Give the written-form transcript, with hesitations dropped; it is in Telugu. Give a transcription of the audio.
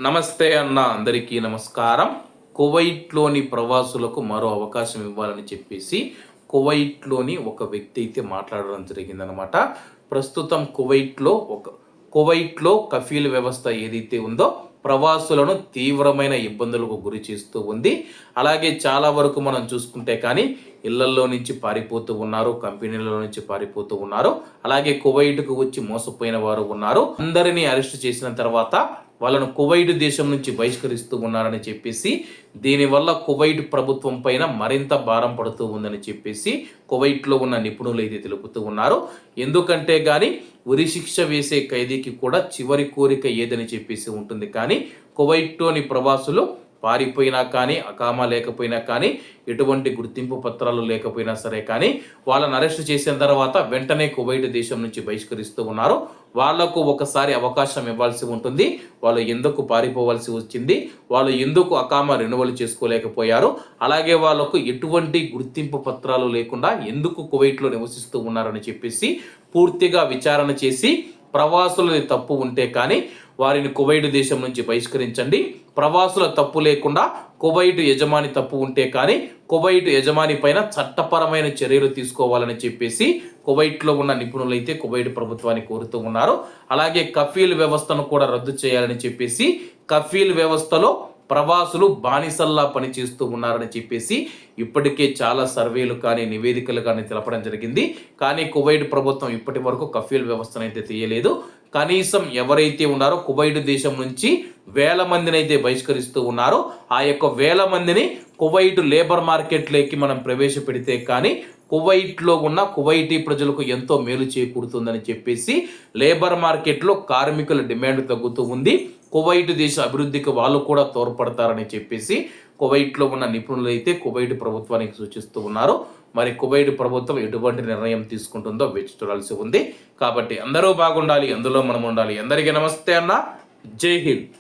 నమస్తే అన్న, అందరికీ నమస్కారం. కువైట్లోని ప్రవాసులకు మరో అవకాశం ఇవ్వాలని చెప్పేసి కువైట్లోని ఒక వ్యక్తి అయితే మాట్లాడడం జరిగిందనమాట. ప్రస్తుతం కువైట్లో కఫీల్ వ్యవస్థ ఏదైతే ఉందో ప్రవాసులను తీవ్రమైన ఇబ్బందులకు గురి చేస్తూ ఉంది. అలాగే చాలా వరకు మనం చూసుకుంటే కానీ ఇళ్లలో నుంచి పారిపోతూ ఉన్నారు, కంపెనీలలో నుంచి పారిపోతూ ఉన్నారు. అలాగే కువైట్కు వచ్చి మోసపోయిన వారు ఉన్నారు. అందరినీ అరెస్ట్ చేసిన తర్వాత వాళ్ళను కువైట్ దేశం నుంచి బహిష్కరిస్తూ ఉన్నారని చెప్పేసి, దీనివల్ల కువైట్ ప్రభుత్వం పైన మరింత భారం పడుతూ ఉందని చెప్పేసి కువైట్లో ఉన్న నిపుణులు అయితే తెలుపుతూ ఉన్నారు. ఎందుకంటే కానీ ఉరిశిక్ష వేసే ఖైదీకి కూడా చివరి కోరిక ఏదని చెప్పేసి ఉంటుంది. కానీ కువైట్లోని ప్రవాసులు పారిపోయినా కానీ, అకామా లేకపోయినా కానీ, ఎటువంటి గుర్తింపు పత్రాలు లేకపోయినా సరే కానీ వాళ్ళని అరెస్ట్ చేసిన తర్వాత వెంటనే కువైట్ దేశం నుంచి బహిష్కరిస్తూ ఉన్నారు. వాళ్లకు ఒకసారి అవకాశం ఇవ్వాల్సి ఉంటుంది. వాళ్ళు ఎందుకు పారిపోవాల్సి వచ్చింది, వాళ్ళు ఎందుకు అకామా రెన్యువల్ చేసుకోలేకపోయారు, అలాగే వాళ్ళకు ఎటువంటి గుర్తింపు పత్రాలు లేకుండా ఎందుకు కువైట్లో నివసిస్తూ ఉన్నారని చెప్పేసి పూర్తిగా విచారణ చేసి ప్రవాసులది తప్పు ఉంటే కానీ వారిని కువైట్ దేశం నుంచి బహిష్కరించండి. ప్రవాసుల తప్పు లేకుండా కువైట్ యజమాని తప్పు ఉంటే కానీ కువైట్ యజమాని పైన చట్టపరమైన చర్యలు తీసుకోవాలని చెప్పేసి కువైట్లో ఉన్న నిపుణులు అయితే కువైట్ ప్రభుత్వాన్ని కోరుతూ ఉన్నారు. అలాగే కఫీల్ వ్యవస్థను కూడా రద్దు చేయాలని చెప్పేసి, కఫీల్ వ్యవస్థలో ప్రవాసులు బానిసల్లా పనిచేస్తూ ఉన్నారని చెప్పేసి ఇప్పటికే చాలా సర్వేలు కానీ నివేదికలు కానీ తెలపడం జరిగింది. కానీ కువైట్ ప్రభుత్వం ఇప్పటి వరకు కఫీల్ వ్యవస్థను అయితే తీయలేదు. కనీసం ఎవరైతే ఉన్నారో కువైట్ దేశం నుంచి వేల మందిని అయితే బహిష్కరిస్తూ ఉన్నారో ఆ యొక్క వేల మందిని కువైట్ లేబర్ మార్కెట్లోకి మనం ప్రవేశపెడితే కానీ కువైట్లో ఉన్న కువైటీ ప్రజలకు ఎంతో మేలు చేకూరుతుందని చెప్పేసి లేబర్ మార్కెట్లో కార్మికుల డిమాండ్ తగ్గుతూ ఉంది. కువైట్ దేశ అభివృద్ధికి వాళ్ళు కూడా తోడ్పడతారని చెప్పేసి కువైట్లో ఉన్న నిపుణులు అయితే కువైట్ ప్రభుత్వానికి సూచిస్తూ ఉన్నారు. మరి కువైట్ ప్రభుత్వం ఎటువంటి నిర్ణయం తీసుకుంటుందో వేచి చూడాల్సి ఉంది. కాబట్టి అందరూ బాగుండాలి, అందులో మనం ఉండాలి. అందరికీ నమస్తే అన్న, జై హింద్.